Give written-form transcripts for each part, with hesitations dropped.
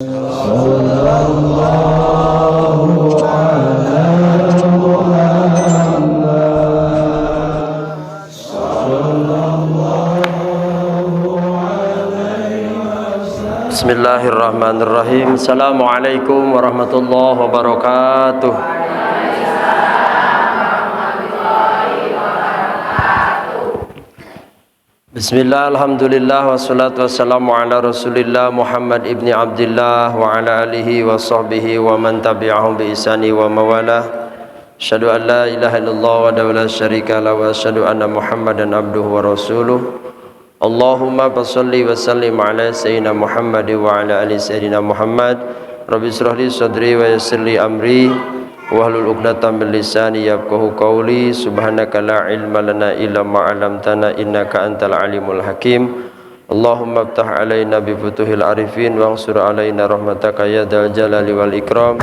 Bismillahirrahmanirrahim. Assalamualaikum warahmatullahi wabarakatuh. Bismillah, alhamdulillah, wassalatu wassalamu ala rasulillah Muhammad ibni Abdillah wa ala alihi wa sahbihi wa man tabi'ahum bi ihsani wa mawalah. Asyhadu an la ilaha illallah wa la syarika lah wa asyhadu anna Muhammadan abduhu wa rasuluh. Allahumma basalli wa sallim ala sayyidina Muhammad wa ala ali sayyidina Muhammad. Rabbi israh li sadri wa yassir li amri wahlul 'uqdatam min lisani yafqahu qawli. Subhanaka la ilma lana illa ma 'allamtana innaka antal alimul hakim. Allahumma iftah alaina bi futuhil arifin wansur alaina rahmataka ya dzal jalali wal ikram.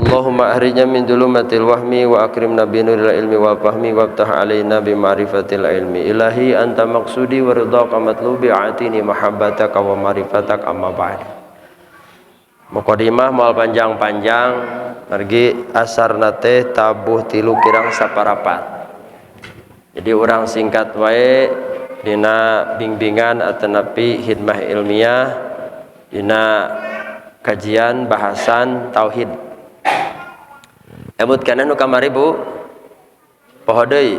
Allahumma ahrijna min dhulumatil wahmi wa akrimna bi nuril ilmi wal fahmi waftah alaina bi ma'rifatil ilmi. Ilahi anta maqsudi wa ridhaka matlubi atini mahabbataka wa ma'rifatak amma ba'd. Muqaddimah moal panjang-panjang margi asarna teh tabuh tilu kirang saparapat. Jadi orang singkat wae dina bimbingan atanapi hidmah ilmiah dina kajian bahasan tauhid. Emut kana nu kamari Bu? Poho deui.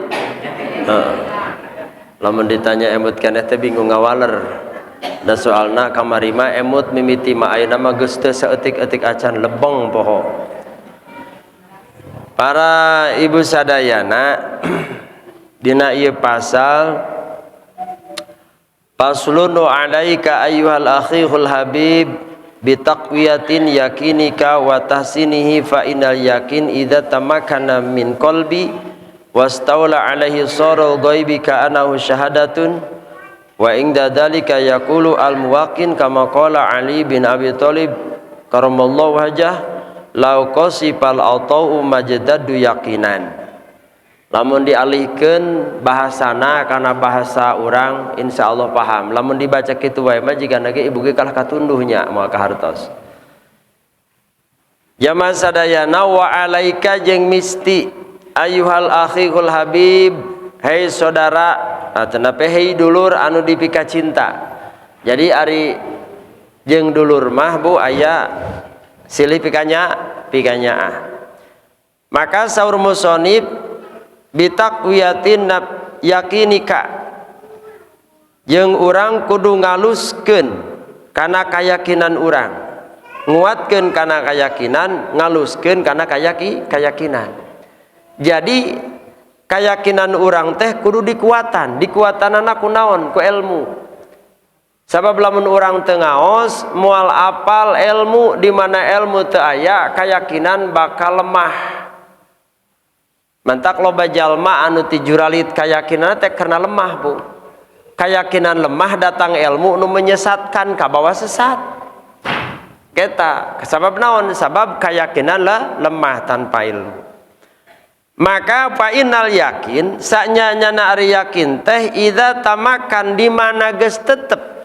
Lamun ditanya emut kana teh bingung ngawaler. Da soalna kamari mah emut mimiti mah ayeuna mah geus teu saeutik-eutik acan lebeng poho. Para ibu sadayana dina ieu pasal faslun alaika ayyuhal akhihul habib bitaqwiyatin yakinika wa tahsinihi fa innal yakin idza tamakkana min qalbi wastawla alaihi sarul ghaibi ka anahu syahadatun wa inda dzalika yaqulu al muwaqqin kama qala Ali bin Abi Thalib karamallahu wajhah law qasifal atau majdadu yaqinan. Lamun dialihkeun bahasana kana bahasa urang insyaallah paham. Lamun dibaca kitu wae mah jigana ge ibu ge kalah katunduhnya moal kahartos. Jamaah sadayana wa alaika jeung misti ayyuhal akhihul habib, hei saudara atana hei dulur anu dipika cinta. Jadi ari jeung dulur mah Bu aya silih pikanya maka saur musonib bitaqwiyatin yakinika jeung urang kudu ngaluskeun kana kayakinan urang, nguatkeun kana kayakinan, ngaluskeun kana kayakinan. Jadi kayakinan urang teh kudu dikuatanana kunaon? Ku ilmu. Sabab lamun urang teu ngaos moal apal ilmu di mana ilmu teu aya, kayakinan bakal lemah. Mantak loba jalma anu ti juralit kayakinan teh karena lemah Bu. Kayakinan lemah datang ilmu nu menyesatkan ka bawah sesat. Kita sabab naon? Sabab kayakinan lemah tanpa ilmu. Maka fa innal yakin sanyana ari yakin teh idza tamakan di mana geus tetep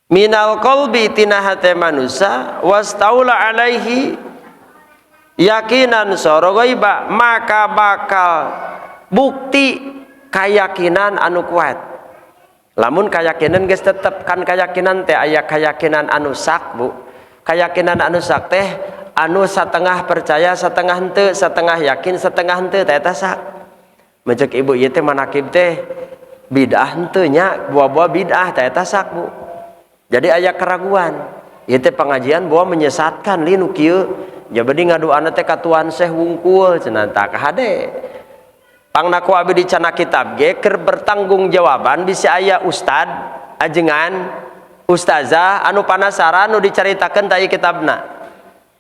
minal qalbi tina hate manusia wastaula alaihi yakinan sorogoiba maka bakal bukti keyakinan anu kuat. Lamun keyakinan geus tetep kan keyakinan teh aya keyakinan anu sak Bu. Keyakinan anu sak teh anu satengah percaya satengah henteu, satengah yakin satengah henteu teh eta sak. Mencek ibu ieu teh manakib teh bid'ah henteu nya, buah-buah bid'ah teh eta sak Bu. Jadi aya keraguan. Ieu teh pengajian bawa menyesatkan linu kieu. Jadi ngaduana teh ka Tuan Syekh wungkul cenah tah kahade. Pangna ku abdi dicana kitab ge keur bertanggung jawaban bisi aya ustad, ajengan, ustazah anu panasaran nu dicaritakeun ta ieu kitabna.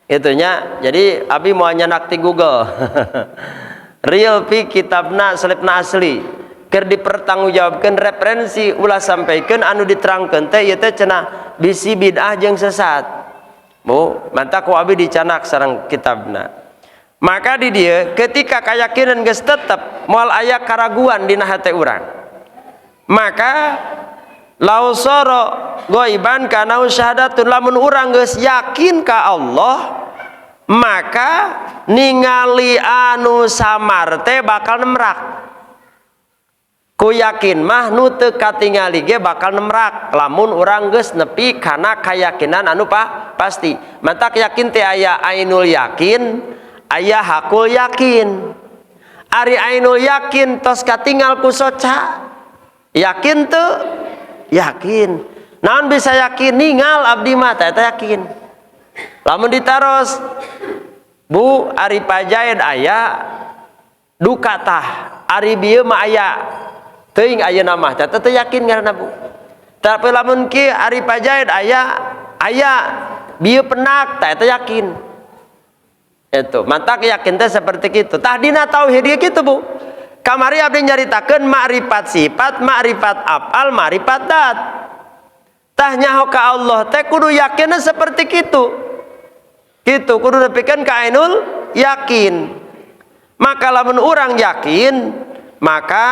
Itunya. Jadi abdi moal nyanak ti Google. Real pi kitabna selipna asli. Keur dipertanggungjawabkeun referensi ulah sampaikeun anu diterangkeun teh ieu teh cenah bisi bid'ah jeung sesat. Bu, manta ku abdi dicanak sareng kitabna. Maka di dieu ketika kayakinan geus tetep moal aya karaguan dina hate urang. Maka lausara ghaiban kana syahadatun, lamun urang geus yakin ka Allah maka ningali anu samar teh bakal nemrak. Ku yakin mah nu teu katingali ge bakal nemrak lamun urang geus nepi kana kayakinan anu pasti. Mantak yakin teh aya ainul yakin, aya hakul yakin. Ari ainul yakin tos katingal ku soca. Yakin teu? Yakin. Naon bisa yakin ningal abdi mah teh yakin. Lamun ditaros Bu ari pajaid aya duka tah, ari bieu mah aya teuing ayeuna mah teh teu yakin ngaranna Bu. Tapi lamun kieu ari pajaid aya bieu penak teh teh yakin. Itu mantak yakin teh seperti kitu. Tah dina tauhid kitu Bu. Kamari abdi nyaritakeun ma'rifat sifat, ma'rifat af'al, ma'rifat dat. Tah nyaho ka Allah teh kudu yakinna seperti kitu. Gitu kudu nepikeun ka ainul yakin. Maka lamun urang yakin maka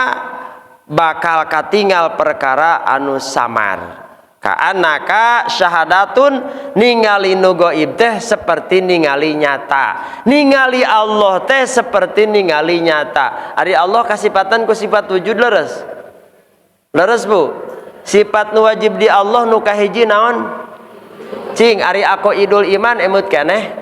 bakal katingal perkara anu samar. Ka annaka syahadatun, ningali nu gaib teh seperti ningali nyata. Ningali Allah teh seperti ningali nyata. Ari Allah kasifatan ku sifat wujud leres. Leres Bu. Sifat nu wajib di Allah nu kahiji naon? Cing ari aqaidul iman emut keneh.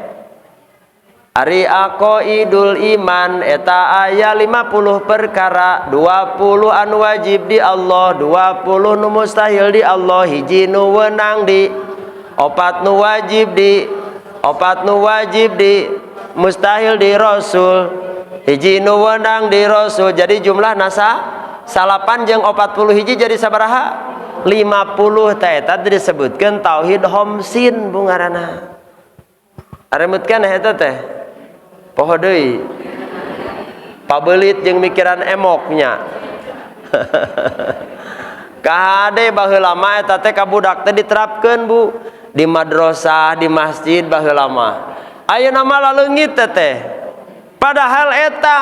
Ari aqaidul iman eta aya 50 perkara, 20 anu wajib di Allah, 20 nu mustahil di Allah, hiji nu weunang di, 4 nu wajib di, 4 nu wajib di, mustahil di Rasul, hiji nu weunang di Rasul. Jadi jumlah nasa 8 jeung 40 hiji jadi sabaraha? 50 teh eta disebutkeun tauhid homsin Bu ngaranna. Aremutkeun eta teh. Poho deui. Pabeulit jeung mikiran emoknya. Kade baheula mah eta teh ka budak teh diterapkeun Bu di madrasah, di masjid baheula mah. Ayeuna mah laleungit teh. Padahal eta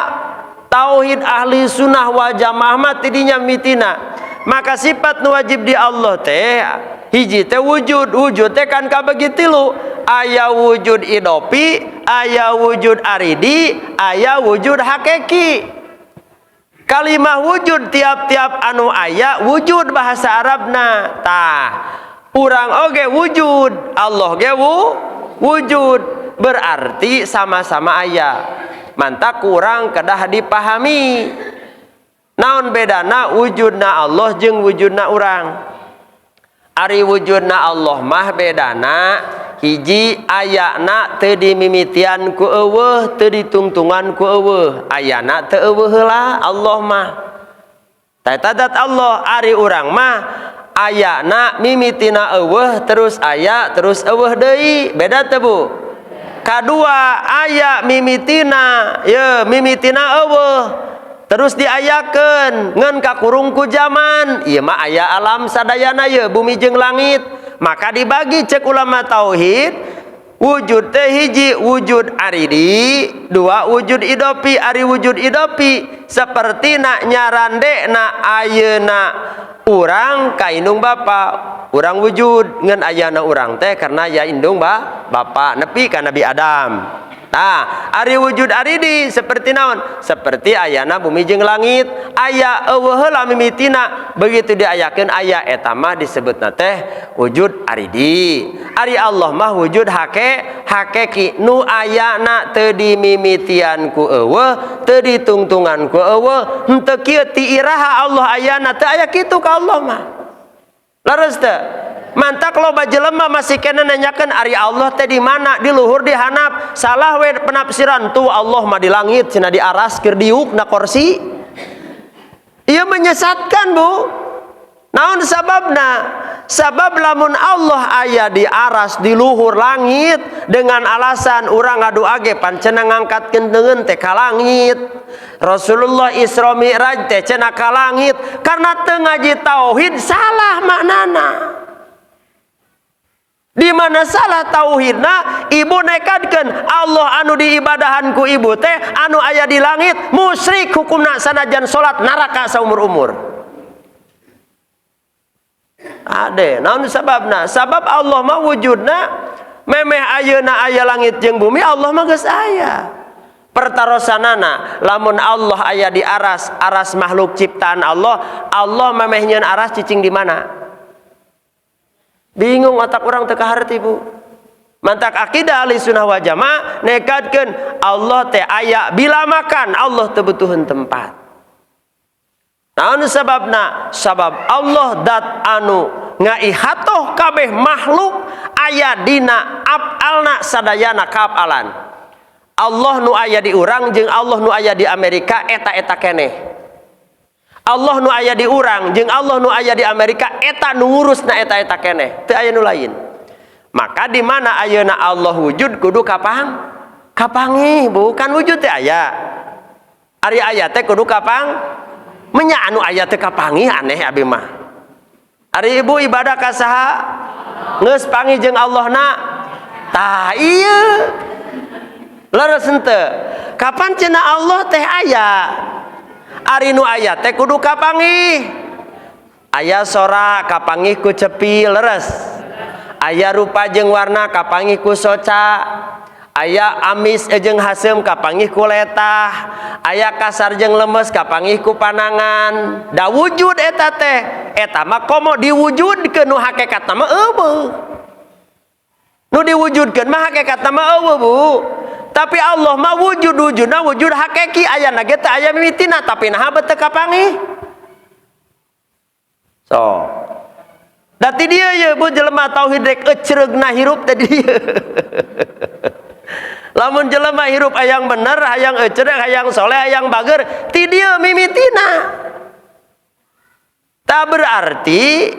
tauhid ahli sunnah wal jamaah mah tidinya mitina. Maka sifat nu wajib di Allah teh hiji teh wujud. Wujud teh kan kabagi tilu. Aya wujud idopi, aya wujud aridi, aya wujud hakiki. Kalimah wujud tiap-tiap anu aya wujud bahasa Arabna. Tah, urang oge wujud, Allah ge wujud. Berarti sama-sama aya. Mantak kurang kedah dipahami. Naon bedana wujudna Allah jeung wujudna urang? Ari wujudna Allah mah bedana hiji ayana teu dimimitian ku eueuh, teu ditungtungan ku eueuh. Ayana teu eueuh heula Allah mah. Eta dat Allah. Ari urang mah ayana mimitina eueuh terus aya terus eueuh deui. Beda teu Bu? Kadua aya mimitina, ye mimitina eueuh. Terus diayakeun ngan kakurung ku zaman. Ieu mah aya alam sadayana ye bumi jeung langit. Maka dibagi cek ulama tauhid, wujud teh hiji wujud aridi, dua wujud idopi. Ari wujud idopi seperti nak nyarandekna ayeuna urang ka indung bapa. Urang wujud ngan ayana urang teh karena ya indung bapa nepi ka Nabi Adam. Nah, ari wujud aridi seperti naon? Seperti ayana bumi jeung langit, aya eueuh heula mimitina. Begitu diayakeun aya eta mah disebutna teh wujud aridi. Ari Allah mah wujud hakiki nu ayana teu dimimitian ku eueuh, teu ditungtungan ku eueuh, henteu kieu ti iraha Allah ayana teu aya kitu ka Allah mah. Laras teu? Mantak loba jelema masih kena nanyakeun ari Allah teh di mana? Di luhur di hanap. Salah we penafsiran tu Allah mah di langit cenah di aras keur diuk na kursi. Ieu menyesatkan Bu. Naon sababna? Sabab lamun Allah aya di aras di luhur langit dengan alasan urang ngadua ge pancena ngangkatkeun deungeun teh ka langit. Rasulullah Isra Mi'raj teh cenah ka langit karena teu ngaji tauhid salah maknana. Di mana salah tauhidna ibu nekadkeun Allah anu diibadahan ku ibu teh anu aya di langit musyrik hukumna sanajan salat neraka saumur-umur. Ade, naon sababna? Sabab Allah mah wujudna memeh ayeuna aya langit jeung bumi, Allah mah geus aya. Pertarosanana lamun Allah aya di aras, aras makhluk ciptaan Allah, Allah memeh nyieun aras cicing di mana? Bingung otak orang teu kaharti, Bu. Mantak akidah Ahlussunnah wal Jamaah nekadkeun Allah teh aya bila makan, Allah teu butuheun tempat. Naon sababna? Sabab Allah dat anu ngaihatoh kabeh makhluk aya dina af'alna sadayana kapalan. Allah nu aya di urang jeung Allah nu aya di Amerika eta keneh. Allah nu aya di urang jeung Allah nu aya di Amerika eta nu ngurusna eta keneh, teu aya nu lain. Maka di mana ayeuna Allah wujud kudu kapangi, bukan wujud teh aya. Ari aya teh kudu kapang menya anu aya teh kapangi aneh abi mah. Ari ibu ibadah ka saha? Geus pangi jeung Allahna. Tah ieu. Leres henteu. Kapan cenah Allah teh aya? Ari nu aya teh kudu kapangi. Aya sora kapangi ku cepi leres. Aya rupa jeung warna kapangi ku soca. Aya amis jeung haseum kapanggih ku letah, aya kasar jeung lemes kapanggih ku panangan. Da wujud eta teh, eta mah komo diwujudkeun nu hakikatna mah eueuh. Nu diwujudkeun mah hakikatna mah eueuh, Bu. Tapi Allah mah wujudna wujud hakiki, ayana ge teh aya mimitina, tapi naha teu kapanggih. So, dati dia ye Bu jelema tauhid rek ecreugna hirup teh dieu. Lamun jelema hirup hayang bener, hayang eceureuh, hayang soleh, hayang bager, ti dieu mimitina. Tak berarti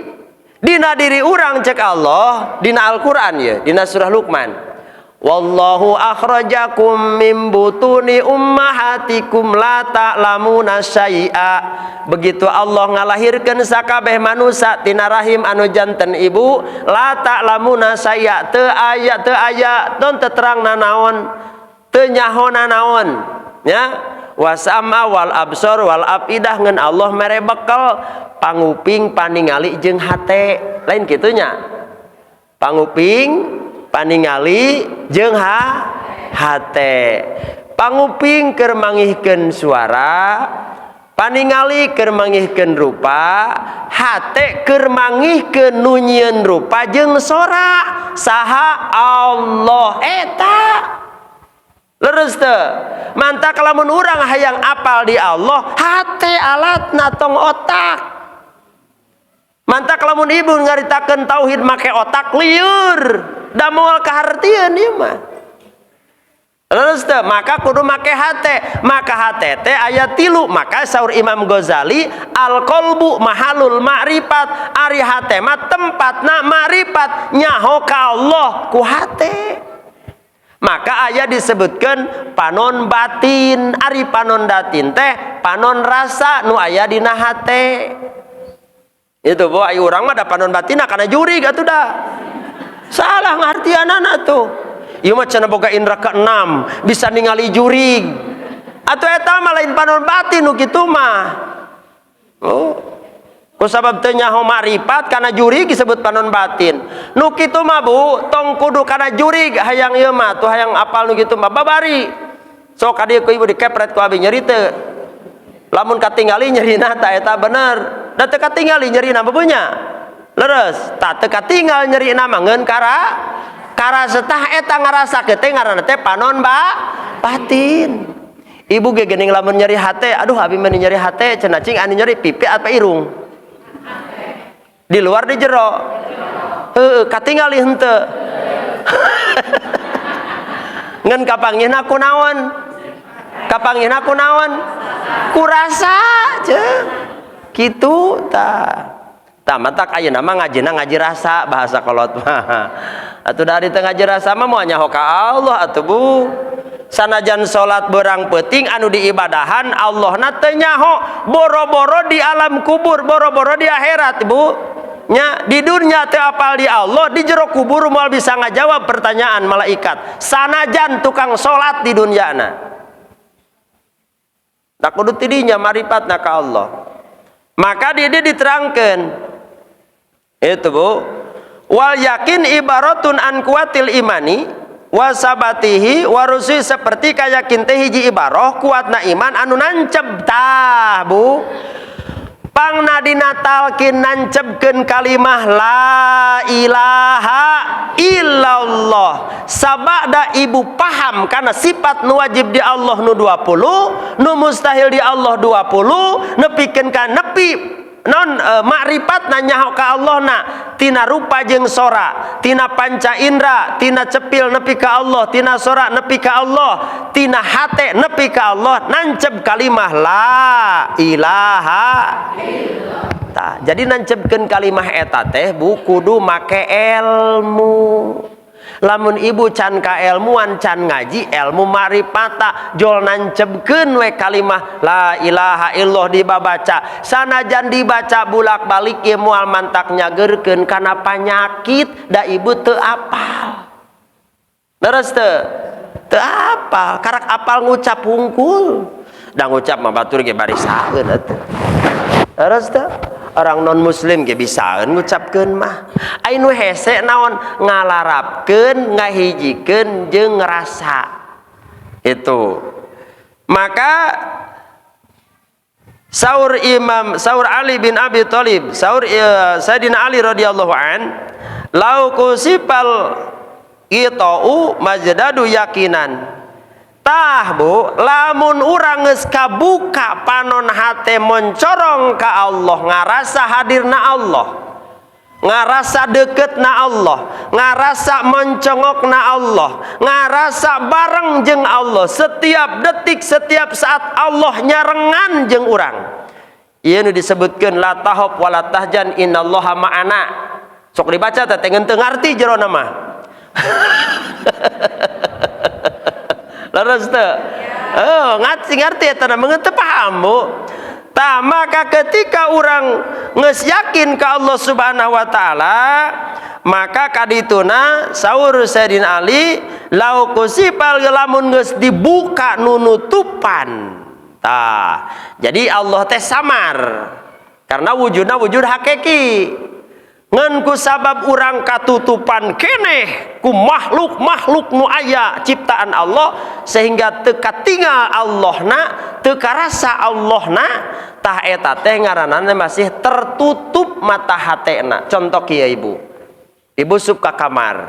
dina diri urang cek Allah, dina Al-Qur'an ya, dina surah Luqman. Wallahu akhrajakum min butuni ummahatikum la ta'lamuna syai'a. Begitu Allah ngalahirkeun sakabeh manusia tina rahim anu janten ibu, la ta'lamuna syai'a, teu aya don teu terangna naon, teu nyahona naon, nya. Wasama wal absor wal afidah ngeun Allah mere bekal panguping paningali jeung hate. Lain kitu nya. Panguping paningali jeung hate. Panguping keur mangihkeun suara, paningali keur mangihkeun rupa, hate keur mangihkeun nu nyieun rupa jeung sora. Saha? Allah eta. Leres teu? Mantak lamun urang hayang apal di Allah, hate alatna tong otak. Mantak lamun ibu ngaritakeun tauhid make otak lieur. Da moal kahartieun ieu mah. Leres teu? Maka kudu make hate. Maka hate teh aya 3. Maka saur Imam Ghazali, al-qalbu mahalul ma'rifat. Ari hate mah tempatna ma'rifat, nyaho ka Allah ku hate. Maka aya disebutkan panon batin. Ari panon batin teh panon rasa nu aya dina hate. Itu Bu, ayo urang mah da panon batina kana jurig atuh da. Salah ngartianana tuh. Ieu mah cenah boga indra ke-6 bisa ningali jurig. Atuh eta mah lain panon batin nu kitu mah. Oh. Ku sabab teu nyaho ma'rifat kana jurig disebut panon batin. Nu kitu mah Bu, tong kudu kana jurig hayang ieu mah tuh hayang apal nu kitu mah babari. Sok ka dieu ku ibu dikepret ku abi nyeri teu. Lamun katingali nyerina tah eta bener. Da teu katingali nyerina bebunya. Leres, tah teu katingal nyerina mah ngeun kara setah eta ngarasakeun teh ngaranna teh panon batin. Ibu ge geuning lamun nyeri hate, aduh abi mah nyeri hate cenah cing anu nyeri pipi apa irung? Di luar di jero. Heueuh, katingali henteu. Ngan kapanggihna kunaon? Kapanggihna kunaon? Kurasa ceuk. Kitu tah. Tah matak ayeuna mah ngajina ngaji rasa bahasa kolot mah. Atuh dari teu ngaji rasa mah moal nyaho ka Allah atuh Bu. Sanajan salat beurang peuting anu diibadahan Allahna teu nyaho, boro-boro di alam kubur, boro-boro di akhirat Bu. Nya di dunia teu apal di Allah, di jero kubur moal bisa ngajawab pertanyaan malaikat. Sanajan tukang salat di dunyana. Tak kudu tidinya maripatna ka Allah. Maka di dieu diterangkeun Itu Bu. Wal yakin ibaratun an kuatil imani wasabatihi warusi, seperti kayakin teh hiji ibarah kuatna iman anu nanceb tah Bu. Pangna dinatalkin nancepkeun kalimah la ilaha illallah sabada ibu paham kana sifat nu wajib di Allah nu 20, nu mustahil di Allah 20, nepikeun ka nepi non makrifat nanya ka Allah na tina rupa jeung sora, tina panca indra, tina cepil nepi ka Allah, tina sora nepi ka Allah, tina hate nepi ka Allah, nancep kalimah la ilaha illallah. Jadi nancepkeun kalimah eta teh Bu kudu make ilmu. Lamun ibu can ka ilmuan can ngaji ilmu maripata jol nancepkeun we kalimah la ilaha illallah dibabaca, sanajan dibaca bulak-balik ieu moal mantak nyageurkeun kana panyakit da ibu teu apal. Leres teu? Teu apal, karak apal ngucap hungkul. Da ngucap mah batur ge bari saeun atuh. Leres teu? Orang non muslim ge bisaeun ngucapkeun mah. Ai nu hese naon ngalarapkeun, ngahijikeun jeung ngerasa. Itu. Maka saur Ali bin Abi Thalib, Sayyidina Ali radhiyallahu an, lau kusipal qita'u majdadu yakinan. Tah Bu, lamun urang geus kabuka panon hate moncorong ka Allah, ngarasa hadirna Allah, ngarasa deketna Allah, ngarasa mencongokna Allah, ngarasa bareng jeung Allah setiap detik, setiap saat Allah nyarengan jeung urang. Ieu nu disebutkeun la tahab wala tahjan innallaha ma'ana. Sok dibaca teh teu ngarti jero nama. Leres teu? Oh, ngarti eta mah teu paham Bu. Tah maka ketika urang geus yakin ka Allah Subhanahu wa taala, maka kadituna saur Sayyidina Ali lau kusipal lamun geus dibuka nunutupan. Tah, jadi Allah teh samar karena wujudna wujud hakiki. Ngan ku sabab urang katutupan keneh ku makhluk-makhluk nu aya ciptaan Allah sehingga teu katingal Allahna, teu karasa Allahna, tah eta teh ngaranana masih tertutup mata hatena. Contoh kieu Ibu. Ibu sup ka kamar.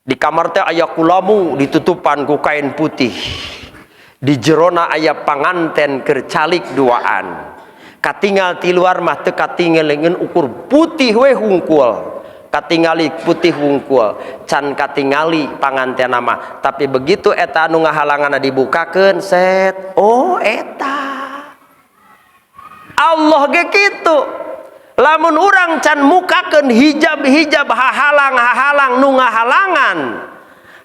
Di kamar teh aya kulamu ditutupan ku kain putih. Di jerona aya panganten keur calik duaan. Katingal ti luar mah teu katingal leungeun ukur putih we hungkul, katingali putih hungkul, can katingali pangantenna mah. Tapi begitu eta anu ngahalanganna dibukakeun set, oh eta Allah ge kitu. Lamun urang can mukakeun hijab-hijab hahalang-hahalang nu ngahalangan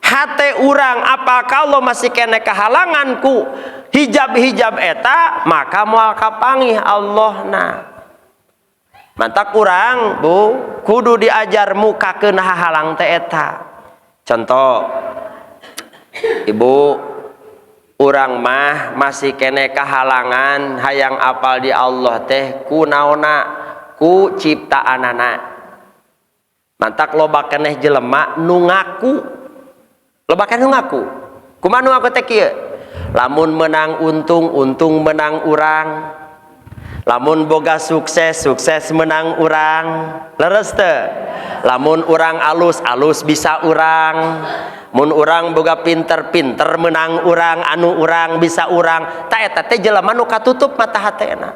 hate urang, apakah Allah masih kene kahalangan ku hijab-hijab eta, maka moal kapangih Allahna. Mantak urang Bu kudu diajar mukakeun hahalang teh eta. Contoh Ibu, urang mah masih kene kahalangan hayang apal di Allah teh ku naonna, ku ciptaanana. Mantak loba keneh jelema nu ngaku, loba keneh nu ngaku. Kumaha nu ngaku teh kieu? Lamun menang untung menang urang, lamun boga sukses menang urang. Leres teu? Lamun urang alus bisa urang, mun urang boga pinter menang urang, anu urang bisa urang. Ta eta teh jelema nu katutup mata hatena.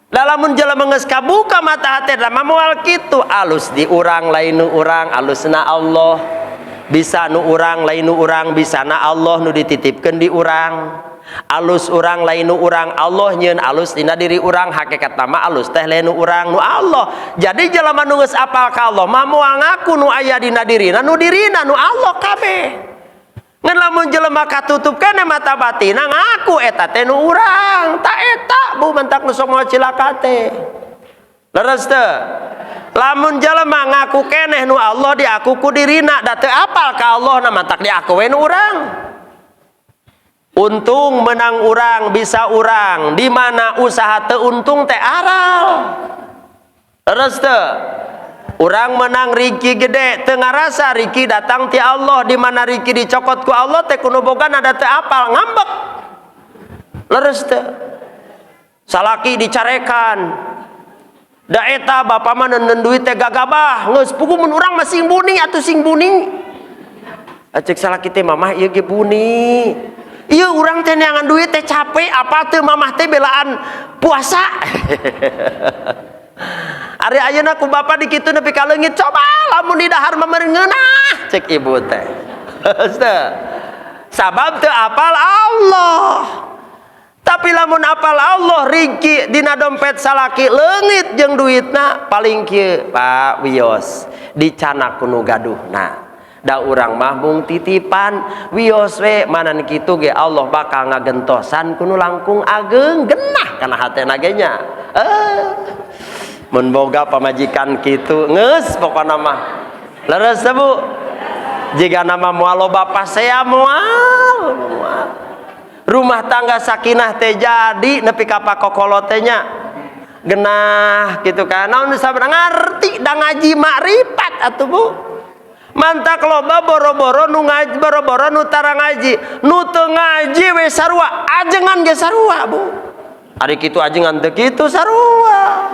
Da lamun jelema geus kabuka mata hatena mah moal kitu, alus di urang lain nu urang, alusna Allah. Bisa nu urang lain nu urang, bisa na Allah nu dititipkeun di urang. Alus urang lain nu urang, Allah nyieun alus dina diri urang, hakikat nama alus teh lain nu urang nu Allah. Jadi jelema nu geus apal ka Allah mah moal ngaku nu aya dina dirina, nu dirina nu Allah kabeh. Ngan lamun jelema katutup kana mata batina ngaku eta teh nu urang, ta eta Bu mentak nu sok moal cilaka teh. Leres teu? Lamun jelema ngaku keneh nu Allah diaku ku dirina da teu apal ka Allah na mantak diaku we nu urang. Untung menang urang bisa urang, di mana usaha teu untung teh aral. Leres teu? Urang menang riki gede teu ngarasa riki datang ti Allah, di mana riki dicokot ku Allah teh kudu boga ada teu apal ngambek. Leres teu? Salaki dicarekan. Da eta bapa mah neun duit teh gagabah, geus puguh mun urang mah sing buni atuh sing buni. Cek salaki teh mamah ieu ge buni. Ieu urang teh neangan duit teh capek apa teu mamah teh belaan puasa. Ari ayeuna ku bapa di kitu nepi ka leungit coba lamun di dahar mah meureun ngeunah cek ibu teh. Sabab teu apal Allah. Tapi lamun apal Allah riki dina dompet salaki leungit jeung duitna paling kieu Pak wios dicanak ku nu gaduhna. Da urang mah mung titipan wios we manan kitu ge Allah bakal ngagentosan ku nu langkung ageng genah kana hatena ge nya. Mun boga pamajikan kitu geus pokona mah leres teh Bu. Jiga nama moal loba pasea moal. Rumah tangga sakinah teh jadi nepi ka pakokolo teh nya genah kitu kan. Naon sabaraha ngarti da ngaji makrifat atuh Bu. Mantak loba boro-boro nu ngaji boro-boro nu tara ngaji, nu teu ngaji we sarua, ajengan ge sarua Bu. Ari kitu ajengan teu kitu sarua.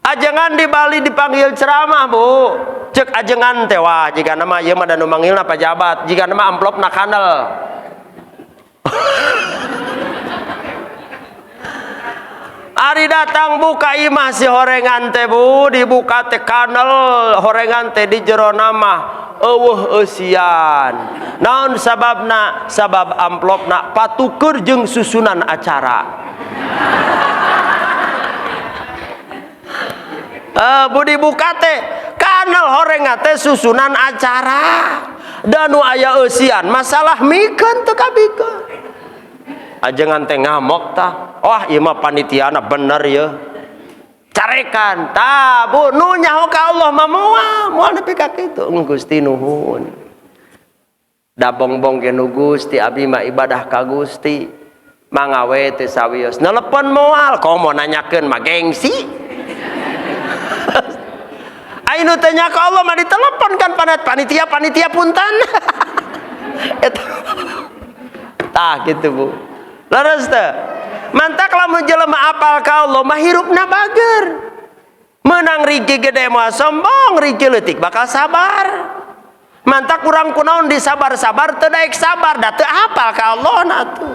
Ajengan di Bali dipanggil ceramah Bu. Cek ajengan teh wah jika nama ieu mah da nu manggilna pejabat, jika nama amplopna kanel. Ari datang buka imah si horengan teh Bu, dibuka teh kanel horengan teh di jero nama eueuh eusian. Naon sababna? Sabab amplopna patuker jeung susunan acara. Budi buka teh kanal horengan teh susunan acara. Dan nu aya eusian masalah mikeun teu kabikeun. Ajengan teh ngamok tah. Wah, ieu mah panitiana bener ya. Carekan tah Bu, nu nyaho ka Allah mah moal nepi ka kitu. Gusti nuhun. Da bongbong ge nu Gusti abdi mah ibadah ka Gusti. Mangawe teh sawios. Nelepon moal, komo nanyakeun mah gengsi. Ainu tanya ke Allah mah ditelepon kan panitia punten. Eta. Tah gitu Bu. Leres teh. Mantak lamun jelema apal ka Allah mah hirupna bager. Menang rigi gede mah sombong, rigi leutik bakal sabar. Mantak urang kunaon disabar-sabar teu daek sabar, da teu apal ka Allah na tuh.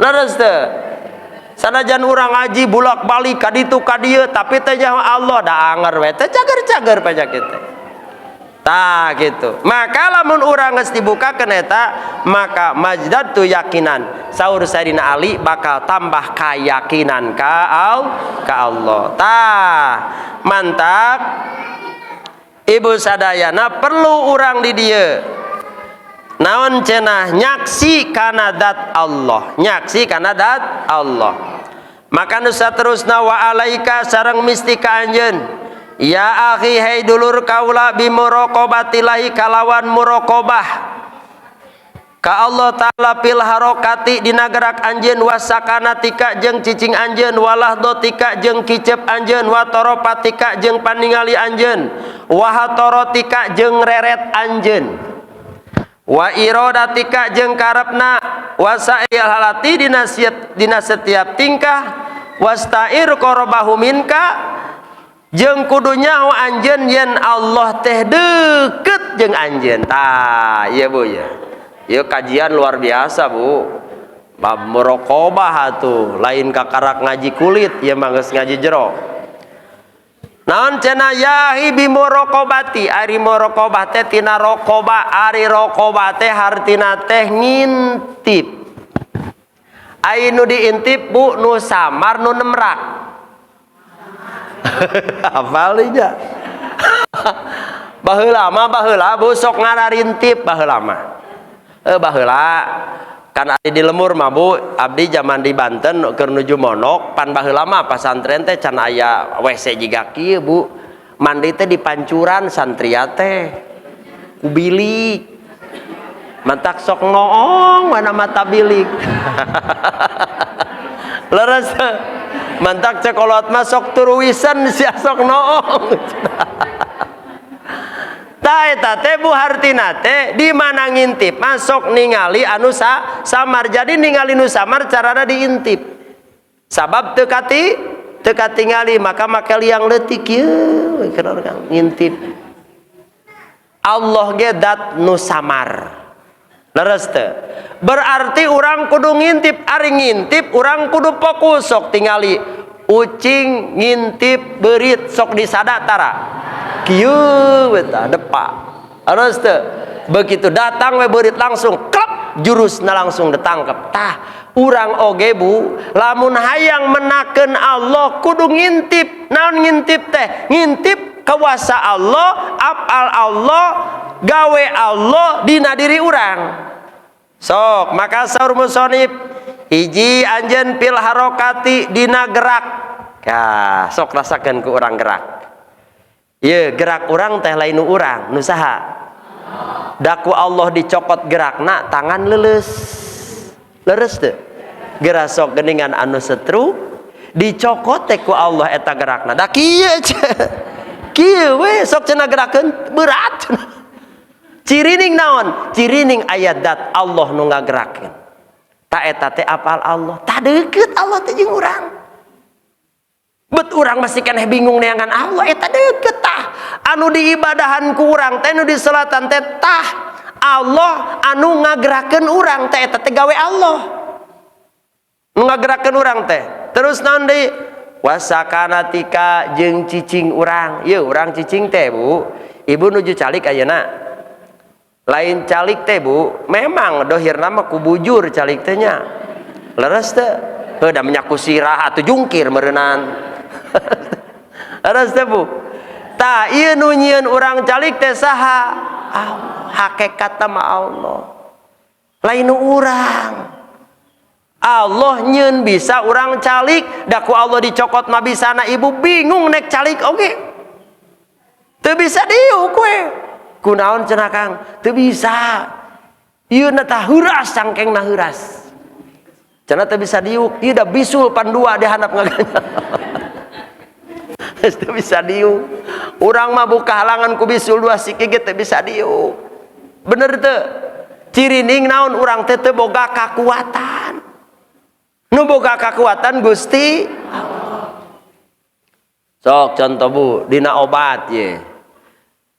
Leres teh. Sanajan urang ngaji bulak-balik ka ditu ka dieu tapi teh nyaho Allah da anger we teh cager-cager panyakit teh. Tah gitu. Maka lamun urang geus dibukakeun eta maka majdatu yakinan. Saur Sayyidina Ali bakal tambah kayakinan ka Allah. Tah mantap. Ibu sadayana perlu urang di dieu. Naon cenah nyaksi kana dat Allah, nyaksi kana dat Allah. Maka nu saterusna wa alaika sareng mistika anjeun ya akhi hai dulur kaula bi muraqabatillahi kalawan muraqabah ka Allah taala fil harokati dina gerak anjeun wasakanatika jeung cicing anjeun walah dotika jeung kicep anjeun wa toropatika jeung paningali anjeun wa hatorotika jeung reret anjeun wa irodatika jeung karepna wasa'il halati dina setiap tingkah wasta'ir qarabahu minka jeung kudu nyaho anjeun yen Allah teh deukeut jeung anjeun. Tah ieu Bu ya. Ieu kajian luar biasa Bu. Bab muraqabah atuh lain kakarak ngaji kulit ieu mah geus ngaji jero. Naon cenah yahi bi muraqabati ari muraqabah teh tina raqabah ari raqabah teh hartina teh ngintip. Ainu diintip Bu nu samar nu nemrak. Hafal aja. Baheula Bu sok ngararintip baheula mah. Baheula kan ari di lembur mah Bu, abdi zaman di Banten keur nuju Monok, pan baheula mah pasantren teh can aya WC jiga kieu Bu. Mandi teh di pancuran santria teh. Ku bilik. Mantak sok ngoong mana mata bilik. Leres mantak cekolot masuk turuwisan sia sok noong. Tah eta teh Bu hartina teh di mana ngintip masuk ningali anu samar. Jadi ningali nu samar carana diintip. Sabab teu katingali maka liang leutik ieu ngintip. Allah ge dat nu samar. Leres teu? Berarti urang kudu ngintip, ari ngintip urang kudu fokus sok tingali ucing ngintip beurit sok disada tara. Kieu eta depa. Leres teu? Begitu datang we beurit langsung klep jurusna langsung ditangkep. Tah urang oge Bu, lamun hayang menakeun Allah kudu ngintip. Naon ngintip teh? Ngintip kuasa Allah, afal Allah, gawe Allah dina diri urang. Sok maka saur musonib hiji anjeun fil harokati dina gerak. Kah sok rasakeun ku urang gerak. Ieu gerak urang teh lain nu urang, nu saha? Daku Allah dicokot gerakna tangan leuleus. Leres teu? Gerak sok geuningan anu setru dicokot teh ku Allah eta gerakna. Da kieu kieu we sok cenah gerakeun berat. Cirining naon? Cirining ayat dat Allah nu ngagerakeun. Ta eta teh apal Allah. Ta deukeut Allah teh jeung urang. Bet urang masih keneh bingung neangan Allah eta deukeut tah. Anu diibadahan ku urang teh nu disolatan teh tah Allah anu ngagerakeun urang teh eta teh gawe Allah. Nu ngagerakeun urang teh. Terus naon deui? Wasakanatika jeung cicing urang. Yeuh urang cicing teh Bu. Ibu nuju calik ayeuna. Lain calik teh Bu, memang dohirna mah ku bujur calik teh nya. Leres teh? Heuh da menyaku sirah atuh jungkir meureunan. Leres teh Bu? Tah ieu nu nyieun urang calik teh saha? Allah, hakikatna mah Allah. Lain nu urang. Allah nyieun bisa urang calik, da ku Allah dicokot mah bisana ibu bingung nek calik oge. Teu bisa diuk we. Kunaon cenah Kang? Teu bisa. Ieu na tah heuras cangkengna heuras. Cenah teu bisa diuk. Ieu da bisul pan dua di handap ngaganya. Teu bisa diuk. Urang mah buka halangan ku bisul dua siki ge teu bisa diuk. Bener teu? Cirining naon urang teh teu boga kakuatan. Nu boga kakuatan Gusti Allah. Sok contoh Bu, dina obat ye.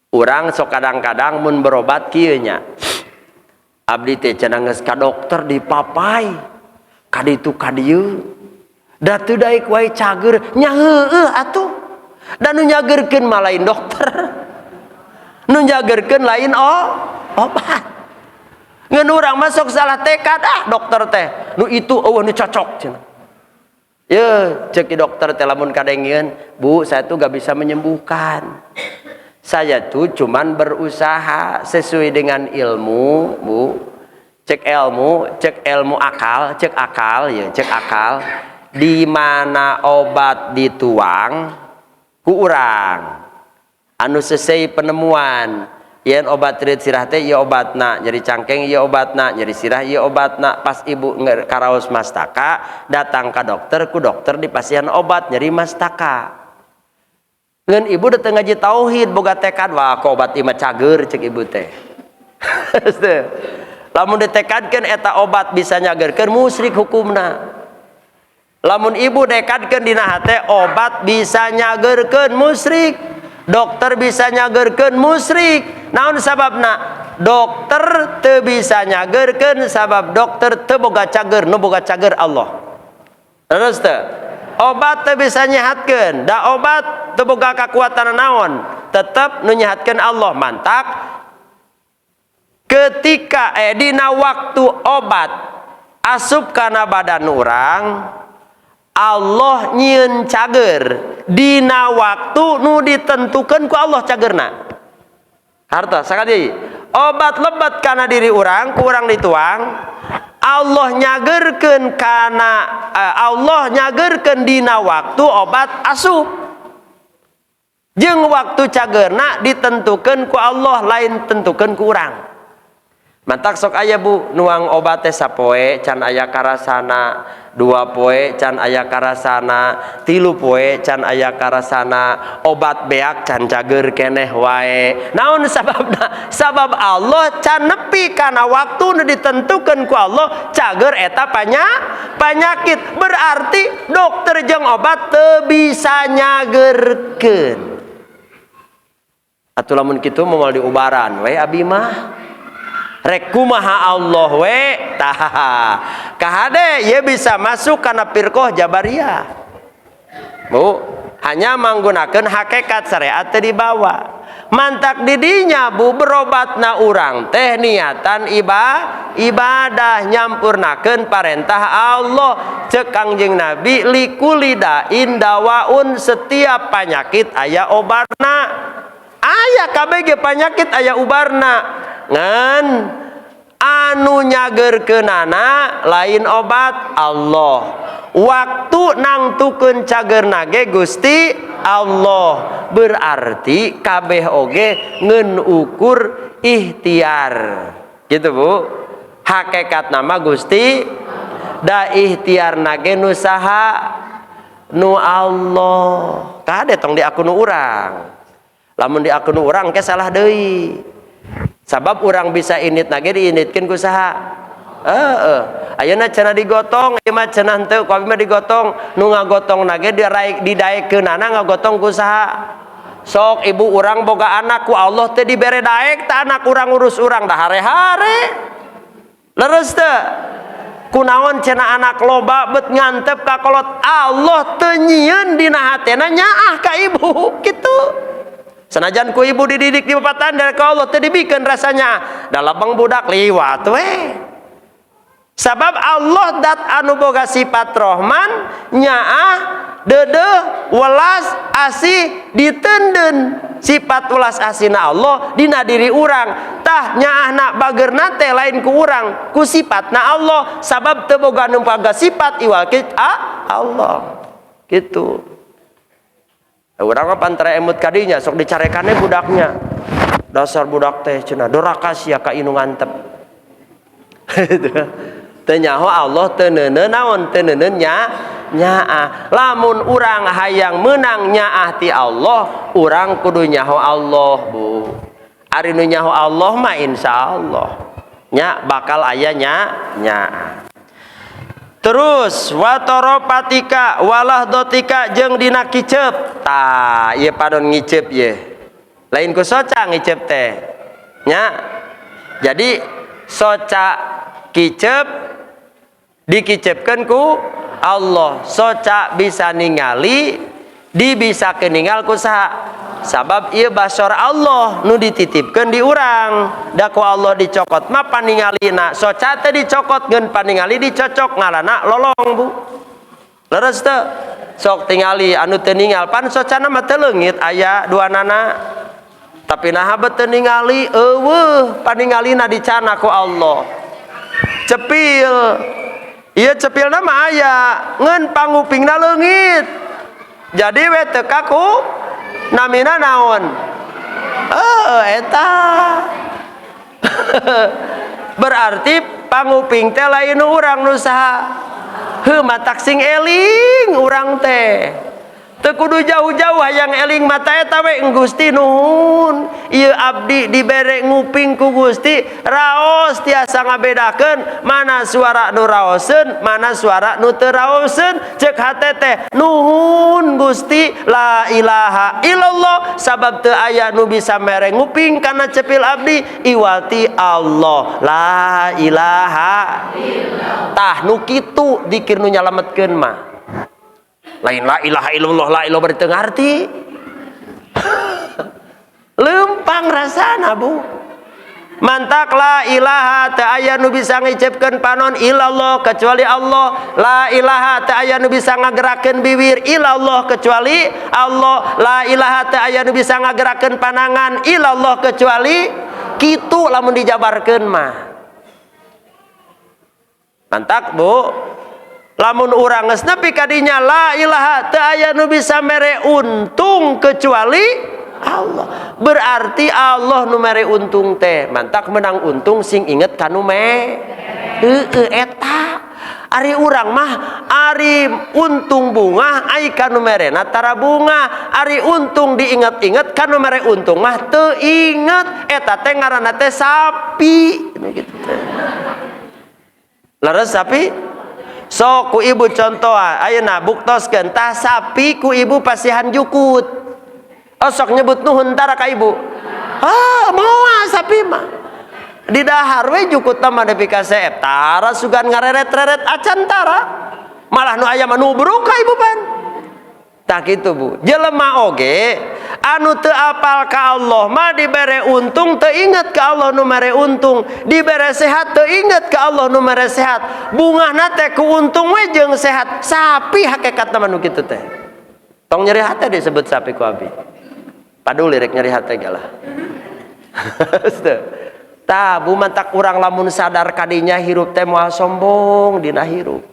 Urang sok kadang-kadang mun berobat kieu nya. Abdi teh cenah geus ka dokter dipapai. Ka ditu ka dieu. Da teu daek wae cager, nya heueuh atuh. Da nu nyageurkeun mah lain dokter. Nu nyageurkeun lain obat. Ngeun urang mah sok salah tekad dokter teh. Nu itu eueuh nu cocok cenah. Ye, cek dokter teh lamun kadengieun, Bu, saya tuh gak bisa menyembuhkan. Saya tuh cuman berusaha sesuai dengan ilmu, Bu. Cek ilmu akal, cek akal. Di mana obat dituang ku urang. Anu sesuai penemuan. Yen obat teureut sirah teh ieu obatna, nyeri cangkeng ieu obatna, nyeri sirah ieu obatna. Pas ibu karaos mastaka, datang ka dokter, ku dokter dipasihan obat nyeri mastaka. Ngan ibu datang ngaji tauhid boga tekad wah ku obat ieu mah cager cek ibu teh. Lamun ditekadkeun eta obat bisa nyageurkeun musyrik hukumna. Lamun ibu dekadkeun dina hate obat bisa nyageurkeun musyrik. Dokter bisa nyageurkeun musyrik. Naon sababna? Dokter teu bisa nyageurkeun sabab dokter teu boga cager, nu boga cager Allah. Terus teu? Obat teu bisa nyehatkeun, da obat teu boga kakuatan naon, tetep nu nyehatkeun Allah. Mantak ketika dina waktu obat asup kana badan urang, Allah nyieun cager dina waktu nu ditentukeun ku Allah cagerna. Harta sakali obat lebat kana diri urang, ku urang dituang, Allah nyageurkeun kana Allah nyageurkeun dina waktu obat asup. Jeung waktu cagerna ditentukeun ku Allah, lain tentukeun ku urang. Mantak sok aya Bu nuang obat teh sapoe can aya karasana, 2 poe can aya karasana, 3 poe can aya karasana, obat beak can cager keneh wae. Naon sababna? Sabab Allah can nepi kana waktu nu ditentukeun ku Allah cager eta panyakit. Berarti dokter jeung obat teu bisa nyagerkeun. Atuh lamun kitu moal diubaran we abi mah. Rek kumaha Allah we tah kahade ye bisa masuk kana firqah Jabariyah Bu, hanya menggunakan hakikat syariat teu dibawa. Mantak didinya Bu berobatna urang teh niatan ibadah nyampurnakeun parentah Allah. Cek Kangjeng Nabi likulidain dawaun, setiap penyakit aya obatna. Aya kabeh penyakit aya ubarna. Ngan anu nyagerkeunana lain obat Allah. Waktu nangtukeun cagerna ge Gusti Allah. Berarti kabeh oge ngeun ukur ikhtiar. Gitu Bu. Hakikat nama Gusti da ikhtiarna ge nu saha? Nu Allah. Kade tong di akun urang. Lamun di akun urang ke salah deui. Sabab urang bisa init nage diinitkeun ku saha? Ayeuna cenah digotong, ieu mah cenah henteu ku abi mah digotong. Nu ngagotong nage didaekeunana ngagotong ku saha? Sok ibu urang boga anak ku Allah teh dibere daek teh anak urang urus urang dah hare-hare. Leres teu? Kunaon cenah anak loba bet ngantep ka kolot Allah teu nyieun dina hatena nyaah ka ibu kitu. Senajan ku ibu dididik di bapatan dari Allah teu dibikeun rasanya dalabang budak liwat we. Sabab Allah dat anu boga sifat Rahman nyaah deudeuh welas asih diteundeun. Sifat welas asihna Allah dina diri urang tah nyaahna bageurna teh lain ku urang ku sifatna Allah. Sabab teu boga nu boga sifat iwal Allah gitu. Urang mah pantara emut kadinya sok dicarekannya budaknya. Dasar budak teh cenah doraka sia ka inu ngantep. Teu nyaho Allah teu neuneun naon teu neuneun nyaah. Lamun urang hayang meunang nyaah ti Allah, urang kudu nyaho Allah Bu. Ari nu nyaho Allah mah insyaallah nya bakal aya nyaah. Terus watoropatika walah dotika jeung dina kicep. Tah ieu padon ngicep ye. Lain ku soca ngicep teh. Nya. Jadi soca kicep dikicepkeun ku Allah. Soca bisa ningali dibisa keningal ku saha? Sabab ieu basor Allah nu dititipkeun di urang. Da ku Allah dicokot mah paningalina. Soca teh dicokot ngeun paningali dicocok ngaranna lolong Bu. Leres teu? Sok tingali anu teu ningal pan socana mah teu leungit aya duanana. Tapi naha teu ningali eueuh paningalina dicana ku Allah. Cepil. Ieu cepilna mah aya ngeun pangupingna leungit. Jadi we teu kaku namina naon? Eta. Berarti panguping teh lain urang nu saha? Heuh matak sing eling urang teh. Teu kudu jauh-jauh hayang eling mata eta we Gusti nuhun. Ieu abdi dibere nguping ku Gusti, raos tiasa ngabedakeun mana suara nu raoseun, mana suara nu teu raoseun. Ceuk hate teh nuhun Gusti la ilaha illallah. Sabab teu aya nu bisa mere nguping kana cepil abdi iwati Allah la ilaha illallah. Tah nu kitu dikir nu nyalametkeun mah. Lain la ilaha illallah, la ilaha berarti ngarti. Lempang rasana Bu. Mantak la ilaha teu aya nu bisa ngicipkeun panon illallah kecuali Allah. La ilaha teu aya nu bisa ngagerakeun bibir illallah kecuali Allah. La ilaha teu aya nu bisa ngagerakeun panangan illallah kecuali kitu lamun dijabarkeun mah. Mantak Bu. Lamun urang geus nepi ka dinya la ilaha teu aya nu bisa mere untung kecuali Allah. Berarti Allah nu mere untung teh mantak menang untung sing inget kanu me eta. Ari urang mah ari untung bunga ai kanu merena tara bunga, ari untung diinget-inget kanu mere untung mah teu inget, eta teh ngaranna teh sapi gitu teh. Leres sapi? Sok ku ibu contoh ayeuna buktoskeun tah sapi ku ibu pasihan jukut. Oh sok nyebut nuhun tara ka ibu. Moal sapi mah. Di dahar we jukut mah nepi ka seep tara sugan ngareret-reret acan tara malah nu aya mah nubruk ka ibu pan tak kitu Bu. Jelema oge anu teu apal ka Allah mah dibere untung teu inget ka Allah nu mere untung, dibere sehat teu inget ka Allah nu mere sehat. Bungahna teh ku untung we jeung sehat. Sapi hakikatna mah nu kitu teh. Tong nyeri hate disebut sapi ku abi. Padul lirik nyeri hate ge lah. Tabu mantak urang lamun sadar kadinya hirup teh moal sombong dina hirup.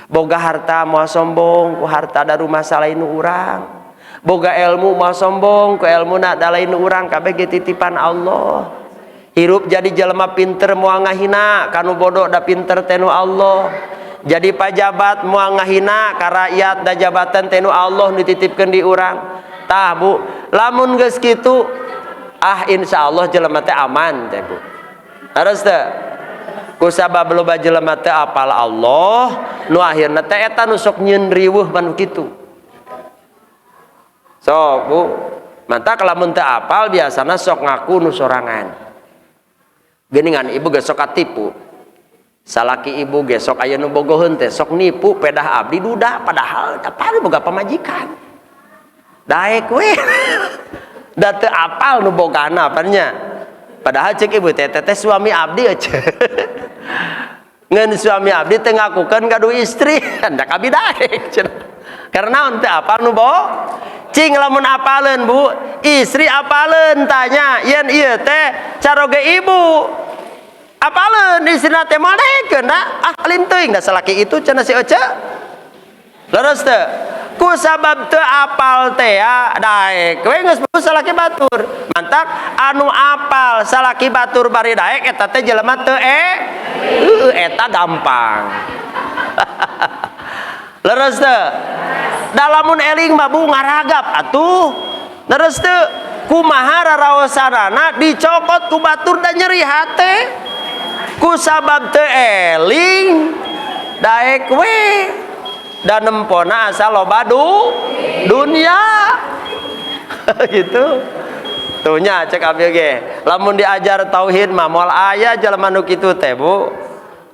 Boga harta moal sombong ku harta da rumah salain urang. Boga ilmu moal sombong ku ilmuna da lain urang, kabeh ge titipan Allah. Hirup jadi jelema pinter moal ngahina kanu bodoh da pinter teh nu Allah. Jadi pajabat moal ngahina ka rakyat da jabatan teh nu Allah dititipkeun di urang. Tah Bu, lamun geus kitu insyaallah jelema teh aman teh Bu. Harus teh kusabab loba jelema teh apal Allah nu akhirna teh eta nu sok nyieun riweuh manu kitu. Sok Bu, mantak lamun teu apal biasana sok ngaku nu sorangan. Geuningan ibu ge sok katipu. Salaki ibu ge sok aya nu bogoheun teh sok nipu pedah abdi duda padahal apal boga pamajikan. Daek we. Da teu apal nu bogana apanya. Padahal cek ibu teh suami abdi aja. Ngan suami abdi teh ngakukeun kadu istri, hendak abi daek cenah. Karena teu apal nu bo. Cing lamun apaleun Bu, istri apaleun tanya, yen ieu teh caroge ibu. Apaleun istrina teh moal daekeun da, alin teuing da salaki itu cenah si Ece. Leres teu? Ku sabab teu apal teh daek we geus salaki batur. Mantak anu apal salaki batur bari daek eta teh jelema teu eta gampang. Leres teu? Da lamun eling mah Bu ngaragap atuh. Leres teu? Kumaha raraosanana dicokot ku batur da nyeri hate. Ku sabab teu eling daek we. Dan nempona asal loba dunia gitu tuhnya cek abi ge lamun diajar tauhid mah moal aya jelema nu kitu teh Bu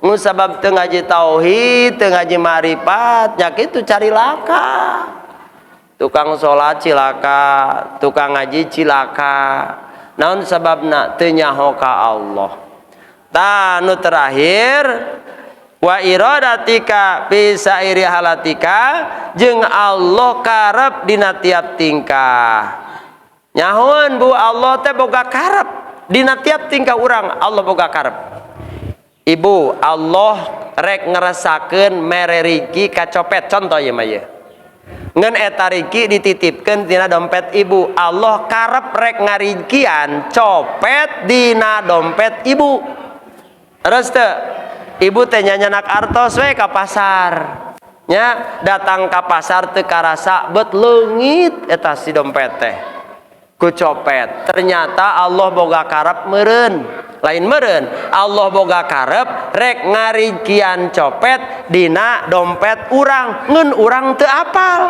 mun sabab teu ngaji tauhid teu ngaji marifat nya kitu cari laka tukang salat cilaka tukang ngaji cilaka naon sababna teu nyaho ka Allah. Tah nu terakhir wa iradatika fi sairi halatika jeung Allah karep dina tiap tingkah. Nyahoan Bu Allah teh boga karep dina tiap tingkah urang Allah boga karep. Ibu Allah rek ngerasakeun mere riki ka copet contoh ieu mah ieu. Ngan eta riki dititipkeun dina dompet ibu. Allah karep rek ngarikian copet dina dompet ibu. Terus teu ibu teh nyanyanak artos we ka pasar nya datang ka pasar teu karasa beut leungit eta si dompet teh ku copet. Ternyata Allah boga karep meureun lain meureun Allah boga karep rek ngarikian copet dina dompet urang ngeun urang teu apal.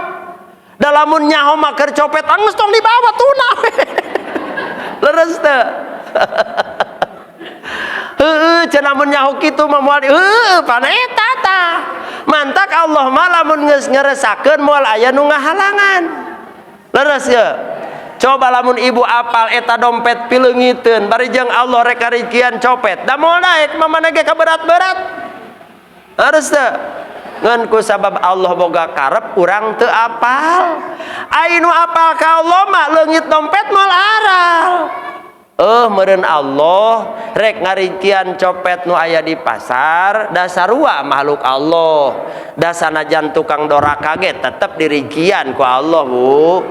Da lamun nyaho mah keur copet geus tong dibawa tuna we. Leres teu? Cenah mun nyaho kitu mah moal pan eta tah. Mantak Allah mah lamun geus ngeuresakeun moal aya nu ngahalangan. Leres ye. Coba lamun ibu apal eta dompet pileungiteun bari jeung Allah rek ngarikian copet. Da moal daek mah mana ge kaberat-berat. Harus teu? Ngan ku sabab Allah boga karep urang teu apal. Ai nu apal ka Allah mah leungit dompet moal aral. Meureun Allah rek ngarikian copet nu aya di pasar da sarua makhluk Allah. Da sanajan tukang doraka ge tetep dirikian ku Allah Bu.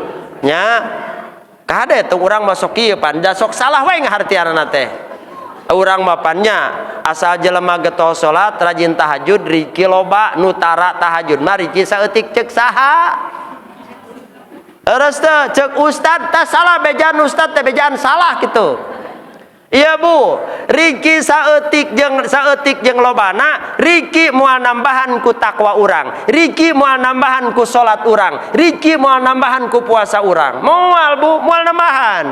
Nya Kade tuh urang masuk ieu pan da sok salah wae ngahartianna teh. Urang mapannya asal jelema getos salat rajin tahajud riki loba nu tara tahajud mah riki saeutik ceuk saha. Terus teh ceuk ustad teh salah bejaan ustad teh bejaan salah gitu. Iya Bu, riki saeutik jeung lobana, riki moal nambahan ku takwa urang, riki moal nambahan ku salat urang, riki moal nambahan ku puasa urang. Moal Bu, moal nambahan.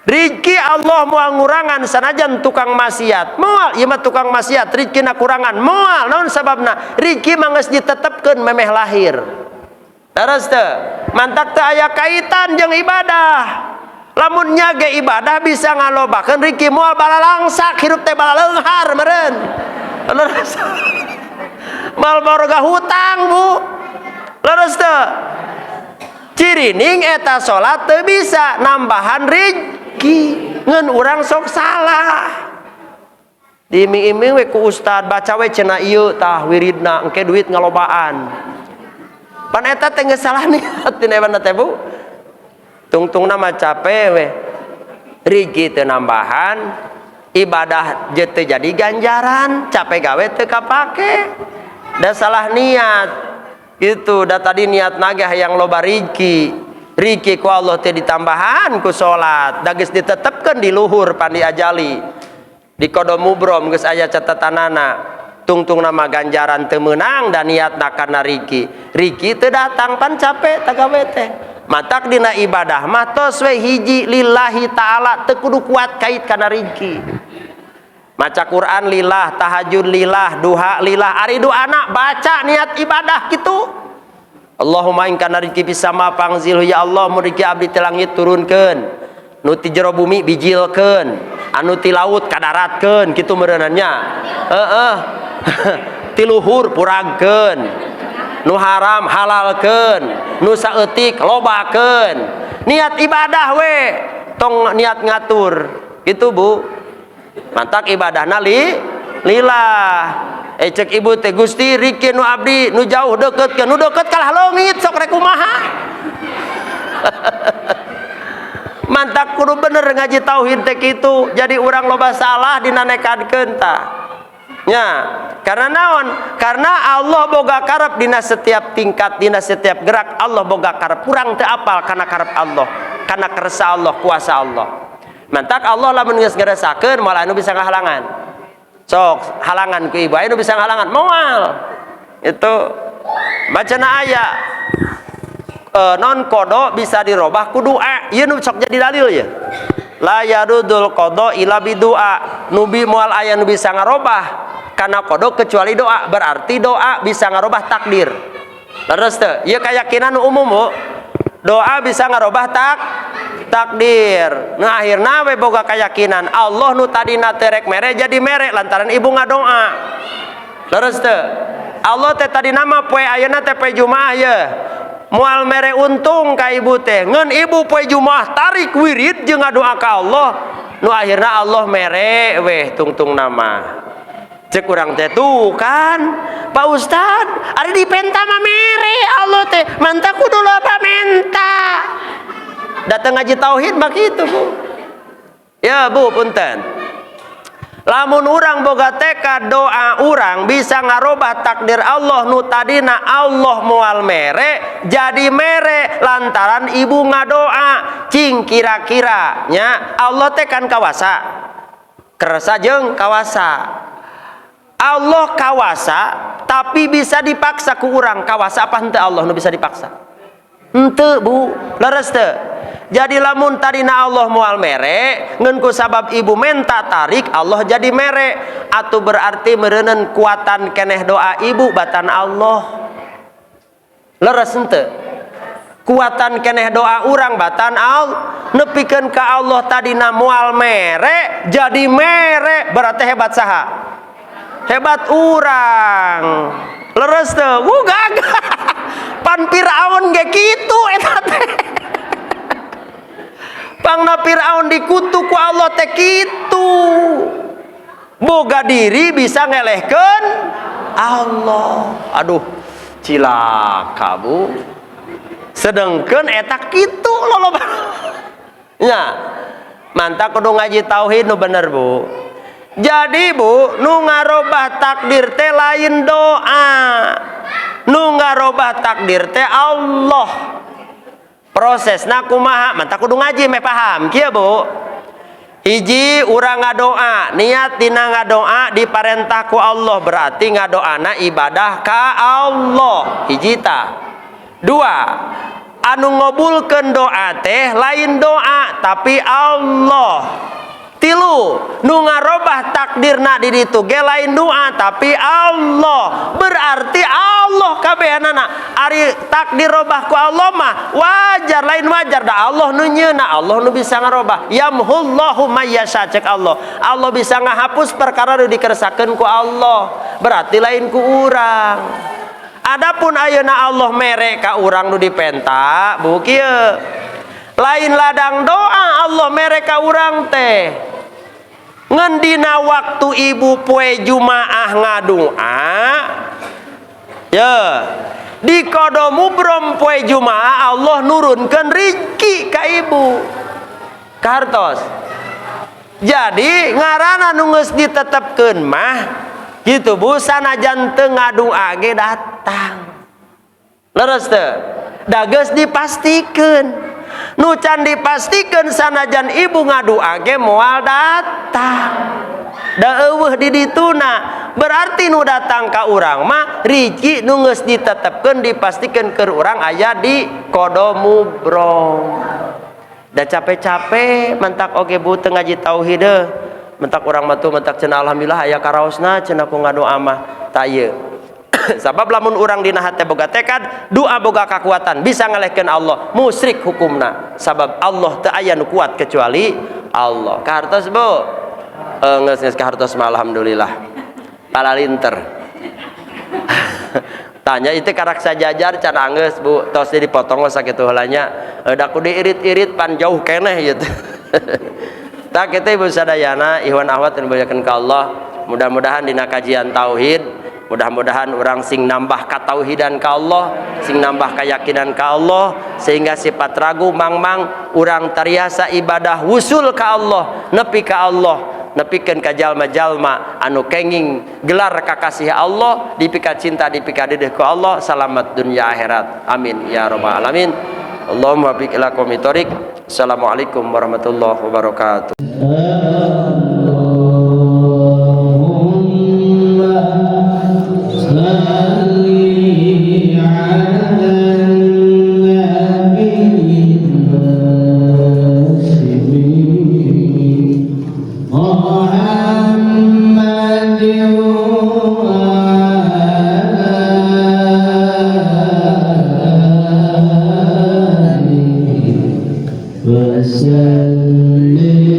Riki Allah moal ngurangan sanajan tukang maksiat. Moal ieu mah tukang maksiat, rikina kurangan. Moal naon sababna? Riki mah geus ditetepkeun memeh lahir. Terus teh, mantak teu aya kaitan jeung ibadah. Lamun nyage ibadah bisa ngalobakeun riki moal balalangsak hirup teh balaleunghar meureun. Mal boga hutang Bu. Leres teu. Cirining eta salat teu bisa nambahan rezeki ngeun urang sok salah. Diiming-iming we ku ustad baca we cenah ieu tah wiridna engke duit ngalobaan. Pan eta teh geus salah niat dina ebana teh Bu. Tungtung nama capek we rigi teu nambahan ibadah je teu jadi ganjaran capek gawe teu kapake da salah niat gitu da tadi niat nagih yang loba rigi ku Allah teu ditambahan ku salat da geus ditetepkeun di luhur pan diajali di kodom mubrom geus aya catatanana tungtung nama ganjaran teu meunang dan niatna kana rigi teu datang pan capek tagawe teh. Matak dina ibadah mah tos we hiji lillahi ta'ala teu kudu kuat kait kana rizki. Maca Quran lillah, tahajud lillah, duha lillah, ari doana baca niat ibadah kitu. Allahumma in kana rizki fis sama fangzilhu ya Allah mun rizki abdi ti langit turunkeun. Nu ti jero bumi bijilkeun, anu ti laut kadaratkeun kitu meureunannya. Ti luhur puragkeun. Nu haram halalkeun, nu saeutik lobakeun. Niat ibadah we tong niat ngatur. Gitu Bu. Mantak ibadahna lillah. Cek ibu teh Gusti riki nu abdi nu jauh deukeutkeun, nu deukeut kalah leungit sok rek kumaha. Mantak kudu bener ngaji tauhid teh kitu. Jadi urang loba salah dina nekadkeun tah. Ya, karena naon? Karena Allah boga karep dina setiap tingkat, dina setiap gerak Allah boga karep. Kurang teu apal kana karep Allah, kana kersa Allah, kuasa Allah. Mantak Allah lamun geus ngarasakeun moal anu bisa ngahalangan. Sok halangan ku ibu anu bisa ngahalangan moal. Itu bacana aya non kodo bisa dirobah ku doa. Ieu nu sok jadi dalil ya. La yarudul kodo ila bidu'a. Nubi moal aya nu bisa ngarobah karena kodok kecuali doa, berarti doa bisa ngarobah takdir. Terus teh, ieu keyakinan umum Bu. Doa bisa ngarobah takdir. Nah akhirna we boga keyakinan Allah nu tadina teu rek mere jadi mere lantaran ibu ngadoa. Terus teh, Allah teh tadina mah poe ayeuna teh poe Jumaah ye. Moal mere untung ka ibu teh. Ngeun ibu poe Jumaah tarik wirid jeung ngadoa ka Allah. Nu akhirna Allah mere weh tungtung nama. Cek urang teh tuh kan Pak Ustad ari dipenta mah mere Allah teh manta kudu loba menta datang ngaji tauhid mah kitu Bu. Ya Bu punten lamun urang boga tekad doa urang bisa ngarobah takdir Allah nu tadina Allah moal mere jadi mere lantaran ibu ngadoa cing kira-kira nya Allah teh kan kawasa kerasa jeung kawasa Allah kawasa tapi bisa dipaksa ku urang kawasa apa henteu Allah nu bisa dipaksa henteu Bu leres teu jadi lamun tadina Allah moal mere ngeun ku sabab ibu menta tarik Allah jadi mere atuh berarti meureunun kuatan keneh doa ibu batan Allah leres henteu kuatan keneh doa urang batan Allah nepikeun ka Allah tadina moal mere jadi mere berarti hebat saha hebat urang leres teu gagah pan Firaun ge kitu eta teh pangna Firaun dikutuk ku Allah teh kitu boga diri bisa ngelehkeun Allah aduh cilaka Bu sedengkeun eta kitu loloba Ya, mantap kudu ngaji tauhid nu bener Bu. Jadi Bu, nu ngarobah takdir teh lain doa. Nu ngarobah takdir teh Allah. Prosesna kumaha? Mantap kudu ngaji meh paham kieu Bu. Hiji urang ngadoa, niat dina ngadoa diparentah ku Allah, berarti ngadoana ibadah ka Allah. Hiji ta. Dua, anu ngabulkeun doa teh lain doa tapi Allah. Tilu, nu ngarobah takdirna di ditu ge lain doa tapi Allah. Berarti Allah kabehanana. Ari takdir robah ku Allah mah wajar, lain wajar da Allah nu nyeuna, Allah nu bisa ngarobah. Yamhullahu mayyasha cek Allah. Allah bisa ngahapus perkara nu dikersakeun ku Allah. Berarti lain ku urang. Adapun ayeuna Allah mere ka urang nu dipenta, Bu kieu. Lain ladang doa Allah mere ka urang teh. Ngendina waktu ibu poe Jumaah ngadoa. Ya, di kodo mubrom poe Jumaah Allah nurunkeun rezeki ka ibu. Kartos. Jadi ngaranna nu geus ditetepkeun mah gitu Bu, sanajan teu ngadoa ge datang. Leres teu? Da geus dipastikeun. Nu can dipastikeun sanajan ibu ngadoa ge moal datang. Da eueuh di dituna. Berarti nu datang ka urang mah rezeki nu geus ditetepkeun dipastikeun keur urang aya di kodo mubrom. Da capek-capek mentak oge Bu teu ngaji tauhid deuh. Mentak urang mah tuh mentak cenah alhamdulillah aya karaosna cenah ku ngadoa mah ta ieu. Sabab lamun urang dina hate boga tekad, doa boga kakuatan bisa ngalehkeun Allah, musyrik hukumna. Sabab Allah teu aya nu kuat kecuali Allah. Kahartos Bu? Geus kahartos mah alhamdulillah. Palalinter. Tanya itu karak sajajar can anggeus Bu, tos dipotong sakitu heula nya. Da kudu irit-irit pan jauh keneh gitu. Tak kita ibu sadayana ihwan ahwat yang dimuliakan ka Allah, mudah-mudahan dina kajian tauhid, mudah-mudahan orang sing nambah katauhidan ka Allah, sing nambah keyakinan ka Allah, sehingga sifat ragu mang-mang urang tariasa ibadah wusul ka Allah, nepi ka Allah, nepikeun ka jalma-jalma anu kenging gelar kakasih Allah, dipika cinta dipika dedeh ku Allah, salamat dunia akhirat. Amin ya rabbal alamin. Allahumma biq ila qaumit thoriq. Assalamualaikum warahmatullahi wabarakatuh. وسلم